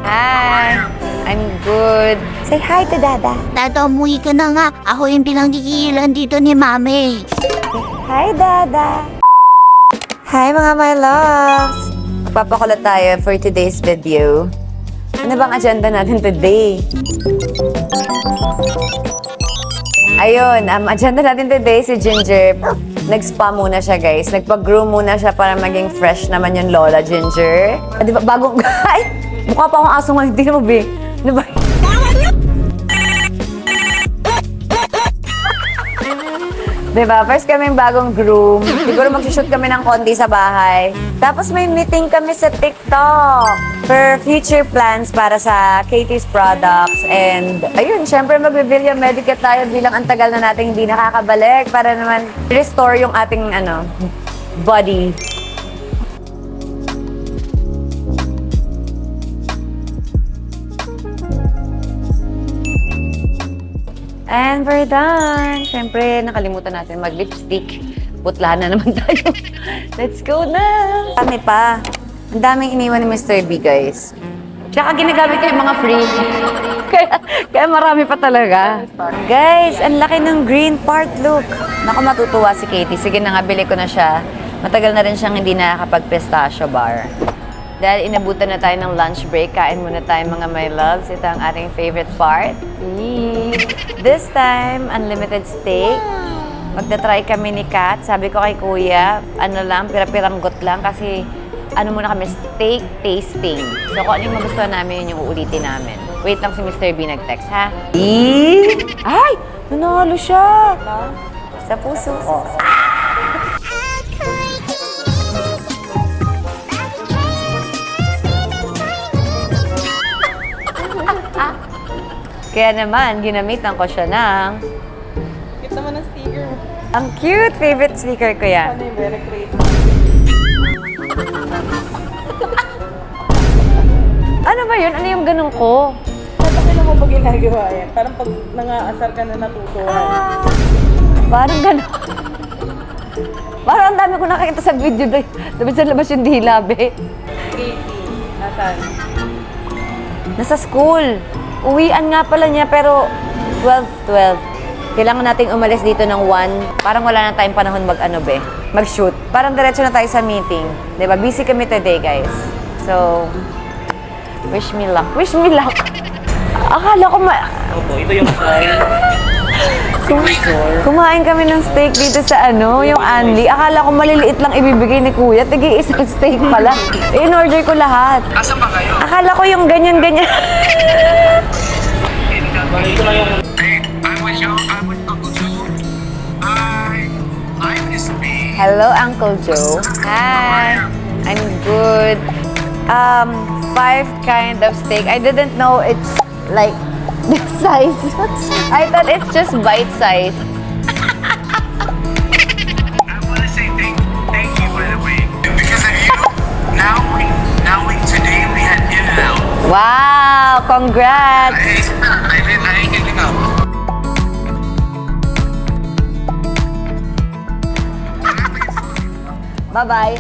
Hi, I'm good. Say hi to Dada. Dada, umuwi ka na nga. Ako yung pinanggigilan dito ni Mami. Hi, Dada. Hi, mga my loves. Magpapakulat tayo for today's video. Ano bang agenda natin today? Ayun, agenda natin today si Ginger. Nag-spa muna siya, guys. Nagpa-groom muna siya para maging fresh naman yung Lola Ginger. Di ba, bagong... Ay! Mukha pa akong aso ngayon. Hindi mo, be. Ano ba? Diba? First kaming bagong groom. Siguro mag-shoot kami ng konti sa bahay. Tapos may meeting kami sa TikTok for future plans para sa Katie's products. And ayun, syempre mag-Villa Medica tayo bilang ang tagal na natin hindi nakakabalik para naman restore yung ating body. And we're done. Siyempre, nakalimutan natin mag-lipstick. Putlahan na naman tayo. Let's go na! Dami pa. Ang daming iniwan ni Mr. B, guys. Tsaka ginagamit ko yung mga free. kaya marami pa talaga. Guys, ang laki ng green part. Look. Naku, matutuwa si Katie. Sige na nga, bili ko na siya. Matagal na rin siyang hindi nakakapag-pistachio bar. Dahil inabutan na tayo ng lunch break, kain muna tayo mga my loves. Ito ang ating favorite part. This time, unlimited steak. Magta-try kami ni Kat. Sabi ko kay Kuya, pira-piranggot lang kasi muna kami, steak tasting. So kung ano yung magustuhan namin, yun yung uulitin namin. Wait lang si Mr. B nag-text, ha? Ay! Nanalo siya! Sa puso ko. Kaya naman, ginamitan ko siya ng... Cute naman ang sticker. Ang cute! Favorite sticker ko yan. Ano yung very creative? Ano ba yun? Ano yung ganun ko? Kailan mo ba ginagawa yan? Parang pag nangaasar ka na natutuhan. Parang ganun. Parang ang dami ko nakakita sa video doon. Dapat sa labas yung dila, be. Katie, nasan? Nasa school. Uwian nga pala niya, pero 12. Kailangan nating umalis dito ng 1. Parang wala na tayong panahon mag-shoot. Parang diretso na tayo sa meeting. Diba? Busy kami today, guys. So, wish me luck. Wish me luck. Akala ko Opo, ito yung sign. Kumain kami ng steak dito sa yung Anli. Akala ko maliliit lang ibibigay ni Kuya. Tigi isang steak pala. In-order ko lahat. Asan ba kayo? Akala ko yung ganyan-ganyan. Hey, I'm with Uncle Joe. Hi. Hi, Miss B. Hello, Uncle Joe. Hi. I'm good. 5 kind of steak. I didn't know it's like this size. I thought it's just bite size. I want to say thank you, by the way. Because of you, now today we had In-N-Out. Wow! Congrats! I getting up. Bye-bye.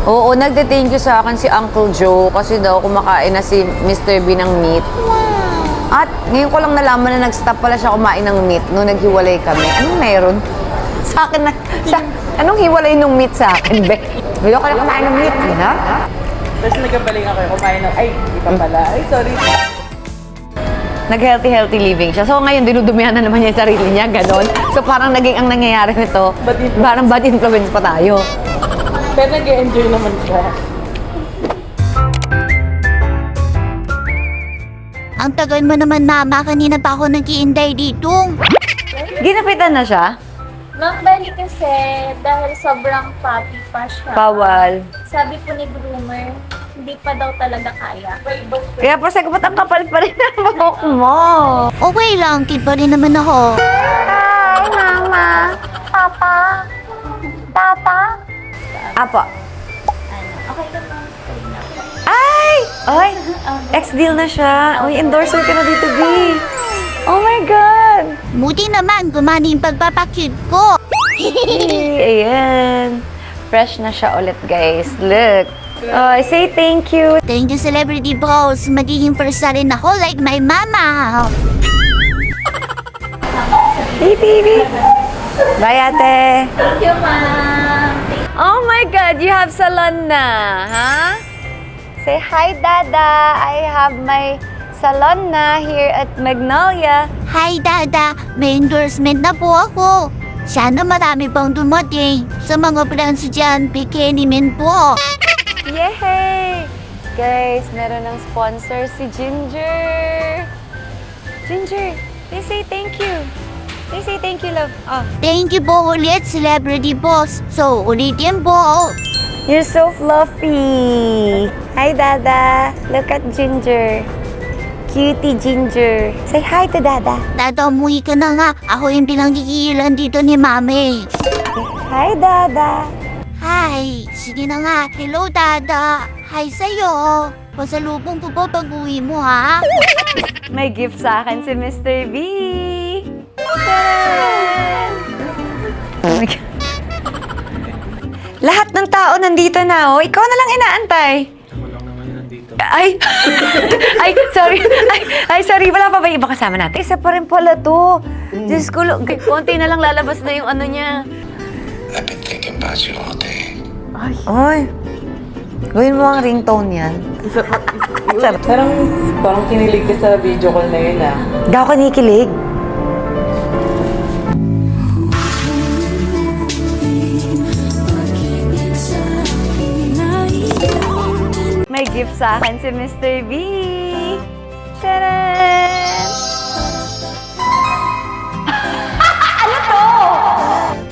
Oo, nagde-thank you sa akin si Uncle Joe kasi daw kumakain na si Mr. B ng meat. At ngayon ko lang nalaman na nag-stop pala siya kumain ng meat nung naghiwalay kami. Anong meron? Sa akin anong hiwalay nung meat sa akin, be? Hindi ko lang kumain ng meat, ha? Tapos nagkabaling ako, kumain ng, ay, di pa pala. Ay, sorry. Nag-healthy living siya. So ngayon, dinudumihan na naman niya yung sarili niya, ganon. So parang naging ang nangyayari nito, parang bad influence pa tayo. Pero nag-enjoy naman siya. Ang tagal mo naman, Mama. Kanina pa ako nag-iinday dito. Ginapitan na siya? Ma'am, bali kasi dahil sobrang puppy pa siya. Bawal. Sabi po ni groomer, hindi pa daw talaga kaya. Kaya pa sabi ko, ba't ang kapal pa rin ang buhok mo? Okay lang, kid pa rin naman ako. Hi, Mama! Papa! Tata! Apo. Okay ka ba? Ay! Ay! Ex-deal na siya. Uy, endorser ka na dito, B. Oh my God! Buti naman, gumana yung pagpapakid ko. Hey, ayan. Fresh na siya ulit, guys. Look. Oh, say thank you. Thank you, Celebrity Boss. Magiging first na rin ako like my mama. Hey, baby. Bye, ate. Thank you, ma'am. Oh my God, you have salon na, huh? Say hi, Dada. I have my salon na here at Magnolia. Hi, Dada. May endorsement na po ako. Sana marami pang dumating. Sa mga brands dyan, bikini po. Yay! Guys, meron ng sponsor si Ginger. Ginger, they say thank you. They say thank you, love. Oh. Thank you po ulit, Celebrity Boss. So, ulitin po. You're so fluffy. Hi, Dada. Look at Ginger. Cutie Ginger. Say hi to Dada. Dada, umuwi ka na nga. Ako yung pinanggigilan dito ni Mami. Hi, Dada. Hi. Sige na nga. Hello, Dada. Hi sa'yo. Pasalubong ko po pag-uwi mo, ha? May gift sa akin si Mr. B. Tadaan! Oh my God. Lahat ng tao nandito na, oh. Ikaw na lang inaantay. Ay! Ay, sorry. Ay, sorry. Wala pa ba yung iba kasama natin? Isa pa rin pala to. Diyos ko, konti na lang lalabas na yung ano niya. I've been thinking about you all day. Ay. Gawin mo ang ringtone yan. Parang kinilig ka sa video call na yun ah. Hindi ako kinikilig. May gift sa akin si Mr. B. Tadaan! Ano to?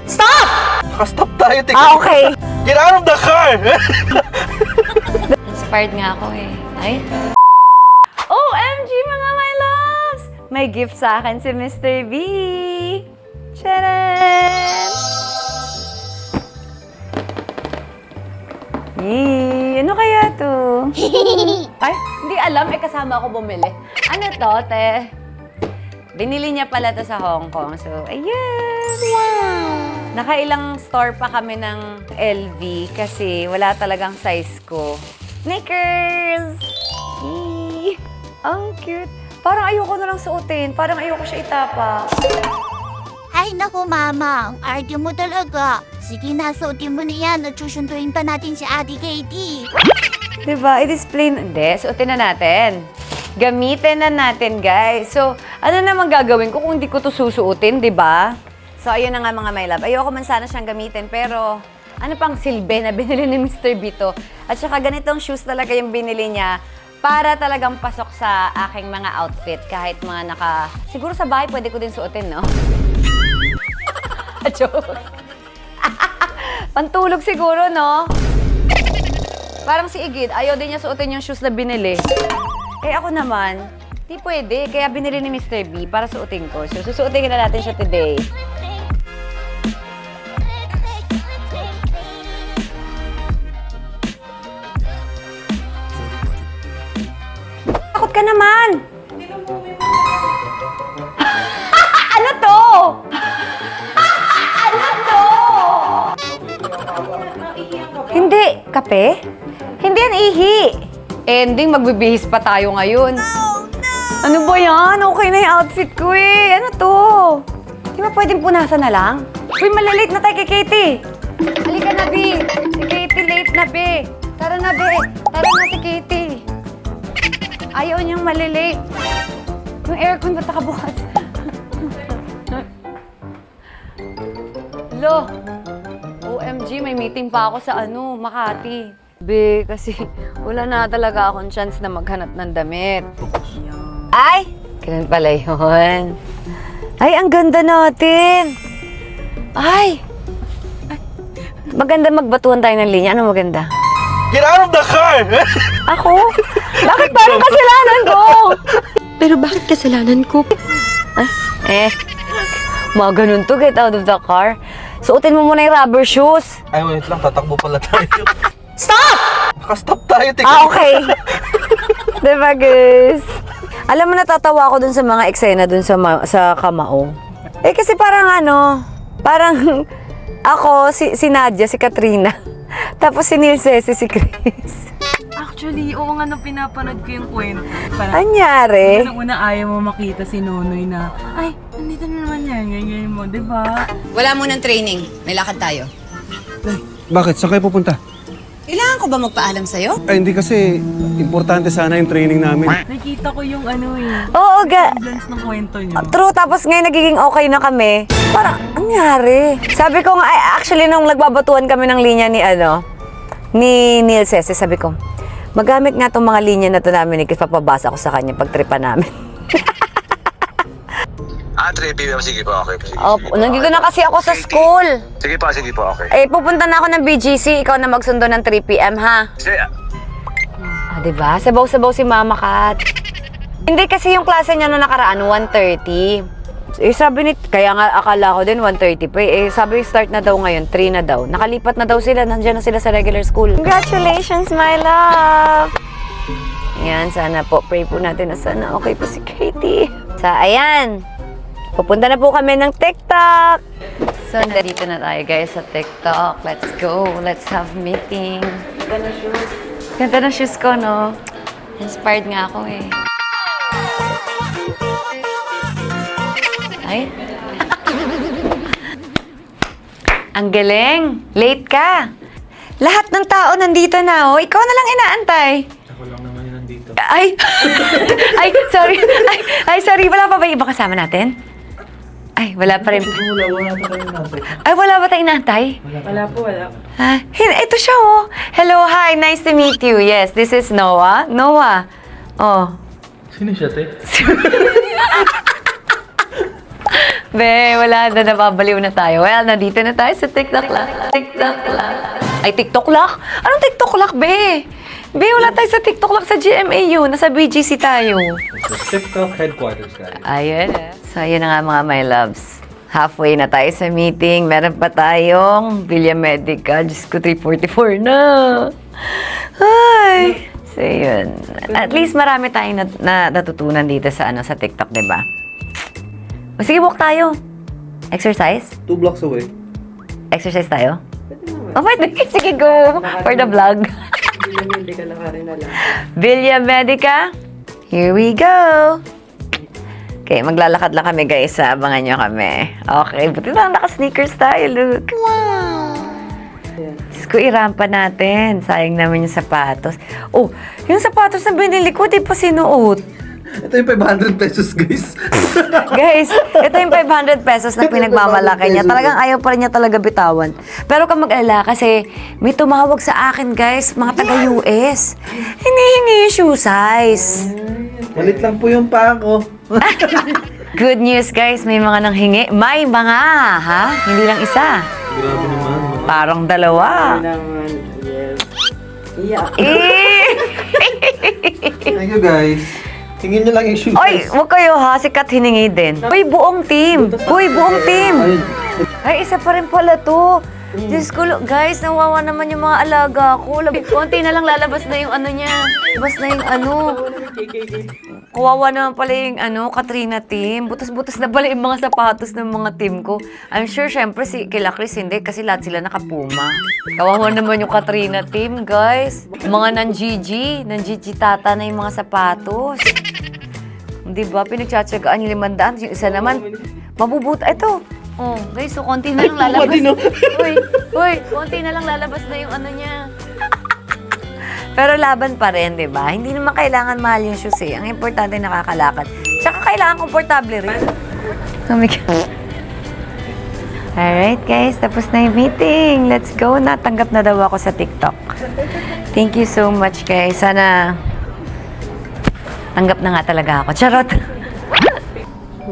Stop! Nakastop tayo, tingnan. Ah, okay. Get out of the car! Inspired nga ako eh. Ay? OMG mga my loves! May gift sa akin si Mr. B. Tadaan! Yee, ano kaya to? Ay, hindi alam. Eh, kasama ako bumili. Ano to, te? Binili niya pala to sa Hong Kong. So, ayan! Wow! Nakailang store pa kami ng LV kasi wala talagang size ko. Sneakers! Yee! Ang cute. Parang ayoko na lang suotin. Parang ayoko siya itapa. Ay, naku, Mama. Ang arte mo talaga. Sige na, suotin mo na yan at susunduin pa natin si Ate Katie. Diba? I-display. Hindi, suotin na natin. Gamitin na natin, guys. So, ano naman gagawin ko kung hindi ko to susuotin, diba? So, ayun na nga mga my love. Ayoko man sana siyang gamitin, pero ano pang silbi na binili ni Mr. Bito. At saka ganitong shoes talaga yung binili niya para talagang pasok sa aking mga outfit. Kahit mga siguro sa bahay pwede ko din suotin, no? Joke. Pantulog siguro, no? Parang si Igid, ayaw din niya suotin yung shoes na binili. Eh ako naman, di pwede. Kaya binili ni Mr. B para suotin ko. So, susuotin na natin siya today. Takot ka naman! Ano to? Ano to? Hindi. Kape? Hindi yan ihi. Ending, magbibihis pa tayo ngayon. Ano ba yan? Okay na yung outfit ko eh. Ano to? Di ba pwedeng punasan na lang? Uy, malilate na tayo kay Katie. Halika na, B. Si Katie late na, B. Tara na, B. Tara na si Katie. Ayaw niyang malilate. Yung aircon ba't nakabukas? Lo, OMG, may meeting pa ako sa Makati. Be, kasi wala na talaga akong chance na maghanap ng damit. Ay! Ganun pala yun. Ay, ang ganda natin! Ay! Maganda magbatuhan tayo ng linya. Ano maganda? Get out of the car! Ako? Bakit parang kasalanan ko? Pero bakit kasalanan ko? Ay, mga ganun to, get out of the car. Suotin mo muna yung rubber shoes. Ay, wait lang, tatakbo pala tayo. Stop! Nakastop tayo, tingnan. Ah, okay. Diba, guys? Alam mo, natatawa ako dun sa mga eksena dun sa Kamao. Eh, kasi parang parang Ako, si Nadia, si Katrina. Tapos si Nilcese, si Chris. Actually, oo nga nung pinapanood ko yung kwento. Parang, Anyari? una ayaw mo makita si Nonoy na, ay, nandito na naman yan, ganyan mo, di ba? Wala munang training. May lakad tayo. Bakit? Saan kayo pupunta? Kailangan ko ba magpaalam sa'yo? Ay, hindi kasi importante sana yung training namin. Nakita ko yung ano eh, Oo, semblance ng kwento niyo. True, tapos ngayon nagiging okay na kami. Parang, anyari? Sabi ko nga, actually, nung nagbabatuan kami ng linya ni Neil Cese, sabi ko, magamit nga itong mga linya na ito namin, papabasa ko sa kanya pag tripa namin. 3 p.m. Sige po, okay. Sige, Oh, sige po, nandito okay na po. kasi ako sa school. Sige po, okay. Eh, pupunta na ako ng BGC, ikaw na magsundo ng 3 p.m. ha? Ah, diba? Sabaw-sabaw si Mama Kat. Hindi kasi yung klase niya nung nakaraan, 1:30. Eh, sabi ni, kaya nga akala ko din 1:30 pa eh. Sabi start na daw ngayon, 3 na daw. Nakalipat na daw sila, nandiyan na sila sa regular school. Congratulations, my love! Yan, sana po, pray po natin na sana okay po si Katie. Ayan, pupunta na po kami ng TikTok. So, nandito na tayo guys sa TikTok. Let's go. Let's have meeting. Ganda ng shoes ko, no? Inspired nga ako eh. Ay. Ang galing. Late ka. Lahat ng tao nandito na, oh. Ikaw na lang inaantay. Ako lang naman yun nandito. Ay! Ay, sorry. Ay, sorry. Wala pa ba yung iba kasama natin? Ay, wala pa rin. Wala pa kayo natin. Ay, wala ba tayong natay? Wala po. Ah, ito siya, oh. Hello, hi. Nice to meet you. Yes, this is Noah. Noah. Oh. Sino siya, te? Be, wala na. Nababaliw na tayo. Well, nandito na tayo sa TikTok lang. TikTok lang. Ay, TikTok lang? Anong TikTok lang, be? Be, wala tayo sa TikTok lang sa GMAU. Nasa BGC tayo. Sa TikTok headquarters tayo. Ayun. So, ayun na nga mga my loves. Halfway na tayo sa meeting. Meron pa tayong Villa Medica. Diyos ko, 3:44 na. Ay! So, yun. At least marami tayong natutunan dito sa sa TikTok, di ba? O, sige, walk tayo. Exercise? 2 blocks away. Exercise tayo? Oh, pwede. Sige, go. For the vlog. Villa Medica. Here we go. Okay, maglalakad lang kami, guys. Abangan nyo kami. Okay, buti lang naka-sneakers tayo. Look. Wow. Diyos ko, irampa natin. Sayang naman yung sapatos. Oh, yung sapatos na binili ko, di pa sinuot. Ito yung 500 pesos, guys. Guys, ito yung 500 pesos na pinagmamalaki niya. Talagang ayaw pa rin niya talaga bitawan. Pero kung mag-alala kasi may tumawag sa akin, guys, mga taga-US. Hinihingi yung shoe size. Malit lang po yung paa ko. Good news, guys. May mga nanghingi. May mga, ha? Hindi lang isa. Grabe naman. Parang dalawa. Eh! Thank you, guys. Tingin nyo lang yung shoes. Oy, wag kayo ha. Sikat hiningi din. Uy, buong team. Uy, buong team. Ay, isa pa rin pala to. Diyos ko, guys, nawawa naman yung mga alaga ko. Konti na lang lalabas na yung ano niya. Labas na yung ano. Kawawa naman pala yung Katrina team. Butas-butas na pala yung mga sapatos ng mga team ko. I'm sure, syempre, kila Chris hindi kasi lahat sila nakapuma. Kawawa naman yung Katrina team, guys. Mga nan-GG tata na yung mga sapatos. Di ba? Pinagtsatsagaan yung 500. Yung isa naman, mabubuta. Ito. Oh, guys, so konti na lang lalabas. Uy, konti na lang lalabas na yung ano niya. Pero laban pa rin, di ba? Hindi naman kailangan mahal yung shoes eh. Ang importante nakakalakad. Tsaka kailangan komportable rin. Alright guys, tapos na yung meeting. Let's go. Natanggap na daw ako sa TikTok. Thank you so much guys. Sana tanggap na nga talaga ako. Charot!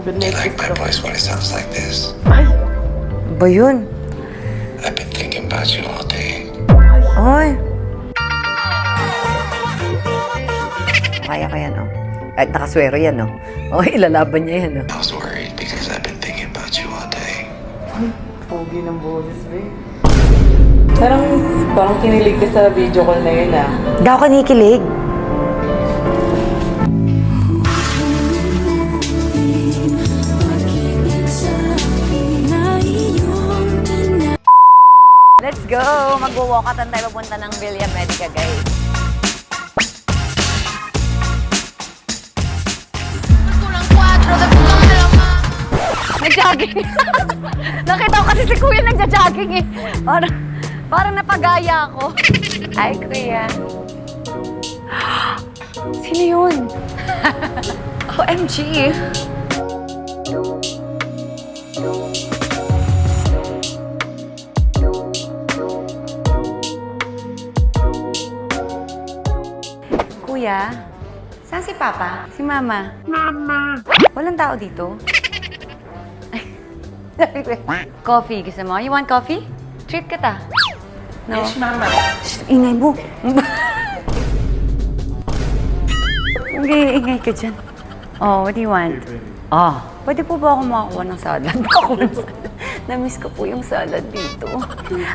Do you like my voice when it sounds like this? Ba yun? I've been thinking about you all day. Ay! Kaya ko yan, oh. At nakaswero yan, oh. Oh, ilalaban niya yan, oh. I was worried because I've been thinking about you all day. Pogi ng boses, babe. Parang kinilig ka sa video call na yun, ah. Hindi ako kinikilig. Let's go! Magwo-walkatan tayo papunta ng Villa Medica, guys. Nag-jogging. Nakita ko kasi si Kuya nagja-jogging eh. Parang napagaya ako. Ay, Kuya. Sino yun? OMG. Kuya, saan si Papa? Si Mama? Mama. Walang tao dito? Coffee, gusto mo? You want coffee? Treat kita. No? Yes, Mama. Shh, ingay mo. Ingay ka dyan. Oh, what do you want? Oh, pwede po ba ako makakuha ng salad? Na-miss ko po yung salad dito.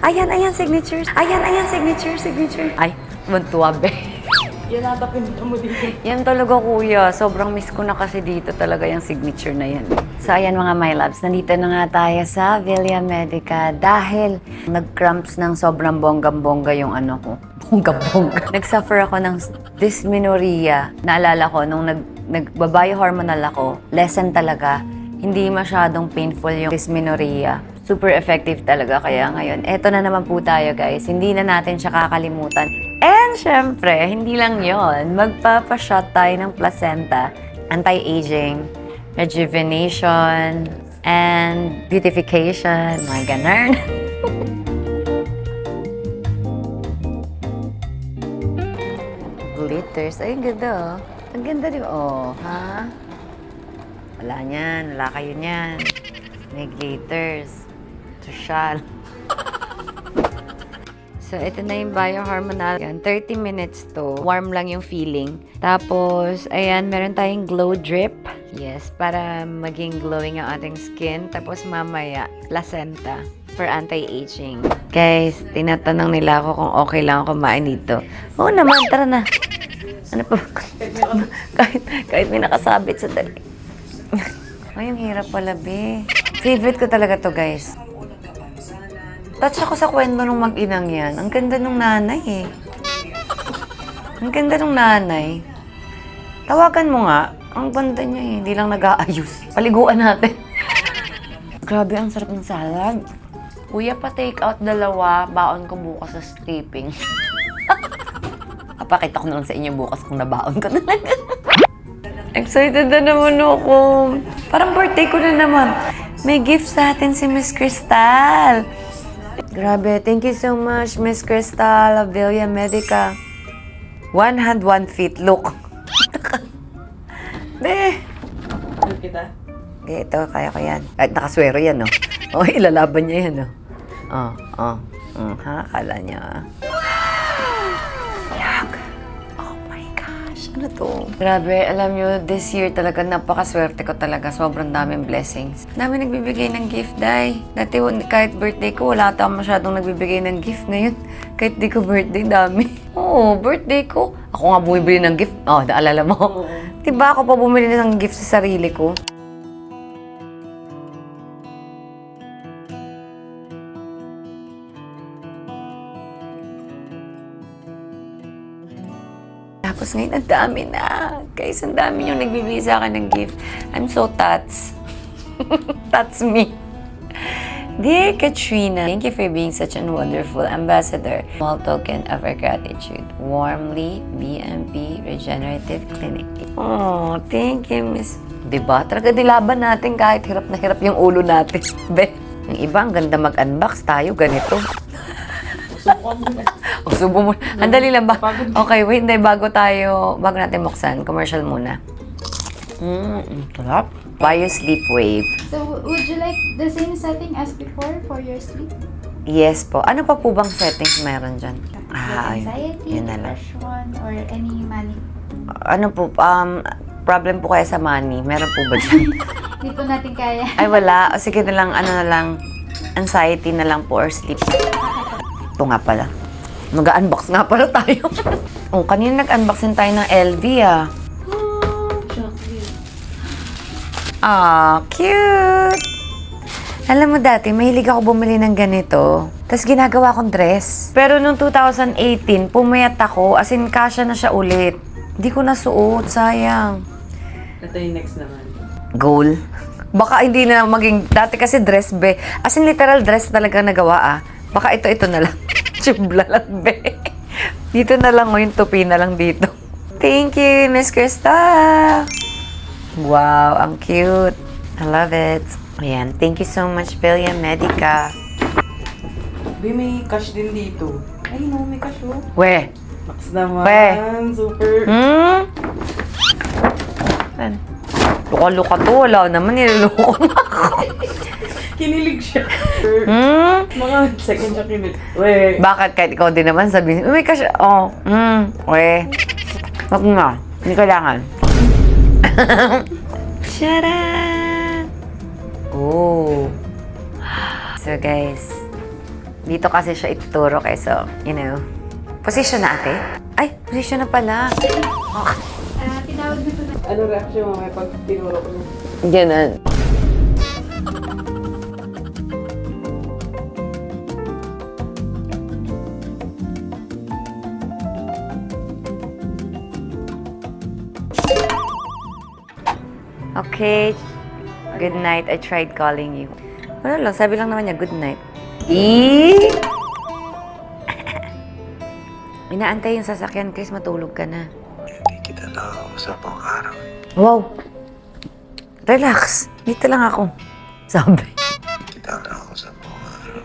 Ayan, signatures. Ayan, signature. Ay, mantuwabe. Yan ata pinunta mo dito. Yan talaga, Kuya. Sobrang miss ko na kasi dito talaga yung signature na yan. So, ayan mga my loves. Nandito na nga tayo sa Villa Medica dahil nag-cramps ng sobrang bonggang-bongga yung ano ko. Bonggang-bongga. Nag-suffer ako ng dysmenorrhea. Naalala ko, nung nag-biohormonal ako, lesson talaga, hindi masyadong painful yung dysmenorrhea. Super effective talaga. Kaya ngayon, eto na naman po tayo, guys. Hindi na natin siya kakalimutan. And syempre, hindi lang yon, magpapashot tayo ng placenta, anti-aging, rejuvenation, and beautification. Mga ganun. Glitters. Ay, ang ganda oh. Ang ganda di ba? Oh, ha? Wala niyan. Wala kayo niyan. May glitters. Social. So, ito na yung biohormonal. Yan, 30 minutes to. Warm lang yung feeling. Tapos, ayan, meron tayong glow drip. Yes, para maging glowing ang ating skin. Tapos, mamaya, placenta for anti-aging. Guys, tinatanong nila ako kung okay lang ako kumain dito. Oo naman, tara na. Ano pa? kahit may nakasabit sa dali. Ay, ang hirap pala, be. Favorite ko talaga to, guys. Touch ako sa kwento ng mag-inang yan. Ang ganda ng nanay eh. Ang ganda ng nanay. Tawagan mo nga. Ang ganda niya eh. Hindi lang nag-aayos. Paliguan natin. Grabe, ang sarap ng salad. Kuya, pa-take out 2. Baon ko bukas sa sleeping. Papakita ko na lang sa inyo bukas kung nabaon ko talaga. Excited na naman ako. Parang birthday ko na naman. May gift sa atin si Miss Crystal. Grabe, thank you so much, Miss Crystal of Villa Medica. 1 hand, 1 feet. Look. Be. Help kita. Okay, ito, kaya ko yan. At nakaswero yan, no? Oh, ilalaban niya yan, no? Ha? Akala niya. Yak. Oh my gosh. Ano to? Grabe, alam nyo, this year talaga napakaswerte ko talaga. Sobrang daming blessings. Dami nagbibigay ng gift, Day. Dati kahit birthday ko, wala ata masyadong nagbibigay ng gift. Ngayon, kahit di ko birthday, dami. Oo, birthday ko. Ako nga bumibili ng gift. Oh, naalala mo? Diba ako pa bumili ng gift sa sarili ko? Tapos ngayon, ang dami na. Guys, ang dami yung nagbibigay sa akin ng gift. I'm so tats. That's me. Dear Katrina, thank you for being such a wonderful ambassador. Small token of our gratitude. Warmly, BMP Regenerative Clinic. Oh, thank you, Miss. Diba? Talaga nilaban natin kahit hirap na hirap yung ulo natin. Be, yung iba, ang ganda mag-unbox. Tayo, ganito. O, subo mo. Andali lang ba? Okay, wait. Bago natin buksan, commercial muna. Sarap. Bio Sleep Wave. So, would you like the same setting as before for your sleep? Yes po. Ano pa po bang settings meron dyan? Anxiety, yun na lang. depression, or any manic? Ano po, problem po kaya sa money? Meron po ba dyan? Hindi po natin kaya. Ay, wala. O, sige na lang, anxiety na lang po or sleep. Ito nga pala. Mag-unbox nga pala tayo. Oh, kanina nag-unboxing tayo ng LV ah. Ah, cute! Alam mo dati, mahilig ako bumili ng ganito. Tapos ginagawa kong dress. Pero nung 2018, pumayat ako. As in, kasya na siya ulit. Hindi ko nasuot. Sayang. Ito yung next naman. Goal. Baka hindi na maging... Dati kasi dress be. As in, literal dress talaga nagawa ah. Baka ito na lang. Chubla lang be. Dito na lang. Yung tupi na lang dito. Thank you, Miss Krista. Wow, ang cute. I love it. Ayan. Thank you so much, Belia Medica. Be, may cash din dito. Ay, no, may cash oh. We. Max naman. We. Super. Luka-luka to. Wala naman. Niloloko na ako. Kinilig siya. Mga second siya kinilig. We. Bakit? Kahit ikaw din naman sabihin, may cash. Oh. We. Wag nga. Hindi kailangan. Charan! Oh. So guys, dito kasi siya ituturo kayo. So, you know. Position na ate? Ay, position na pala. Ano reaction mo may pag tinuro ko? Ganun. Okay. Good night. I tried calling you. Wala lang. Sabi lang naman niya, good night. Inaantay yung sasakyan, Chris. Matulog ka na. Hindi kita nakausap ang araw. Wow. Relax. Dito lang ako. Sabi. Hindi kita nakausap ang araw.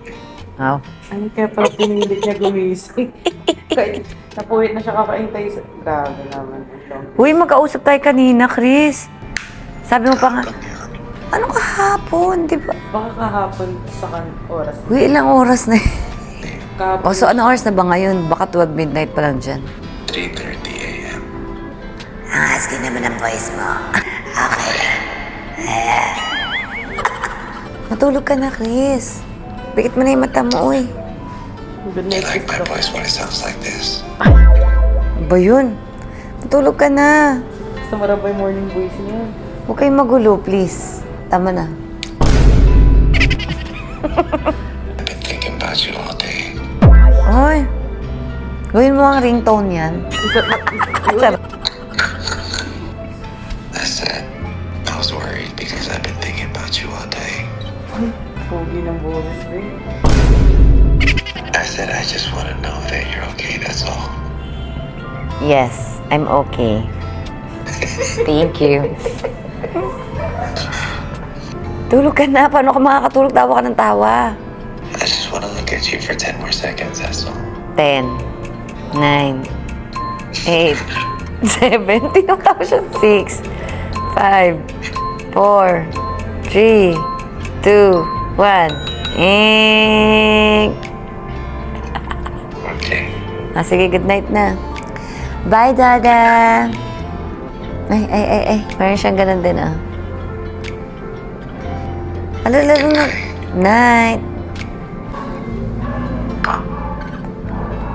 Wow. Ano kaya pala pinilit niya gumising? Kahit napuwit na siya kakaintay sa... Grabe naman. Uy, magkausap tayo kanina, Chris. Sabi mo pa nga, ano kahapon, di ba? Baka kahapon sa oras. Uy, ilang oras na yun? Kahapon. O, so anong oras na ba ngayon? Baka 12 midnight pa lang dyan. 3:30 a.m. Ang asking naman ang voice mo. Okay. Matulog ka na, Chris. Bigit mo na yung mata mo, uy. Good You night, like my Krista. voice when it sounds like this? Ano ba yun? Matulog ka na. Gusto mo rin ba yung morning voice niya? Huwag kayong magulo, please. Tama na. I've been thinking about you all day. Ay. Gawin mo ang ringtone yan. I said, I was worried because I've been thinking about you all day. Pogi ng bonus, babe. I said, I just want to know that you're okay, that's all. Yes, I'm okay. Thank you. Tulog ka na. Paano ka makakatulog? Tawa ka ng tawa. I just want to look at you for 10 more seconds, that's all. 10, 9, 8, 7, tinatawa siya. 6, 5, 4, 3, 2, 1. Okay. Sige, good night na. Bye, Dada. Ay. Meron siyang ganun din, ah. Alala na. Night.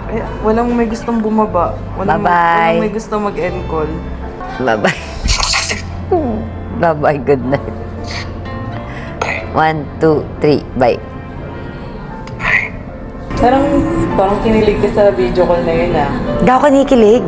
Ay, walang may gustong bumaba. Bye-bye. Walang may gustong mag-end call. Bye-bye. Bye-bye, good night. 1, 2, 3, bye. Parang kinilig ka sa video call na yun ah. Hindi ako kinikilig.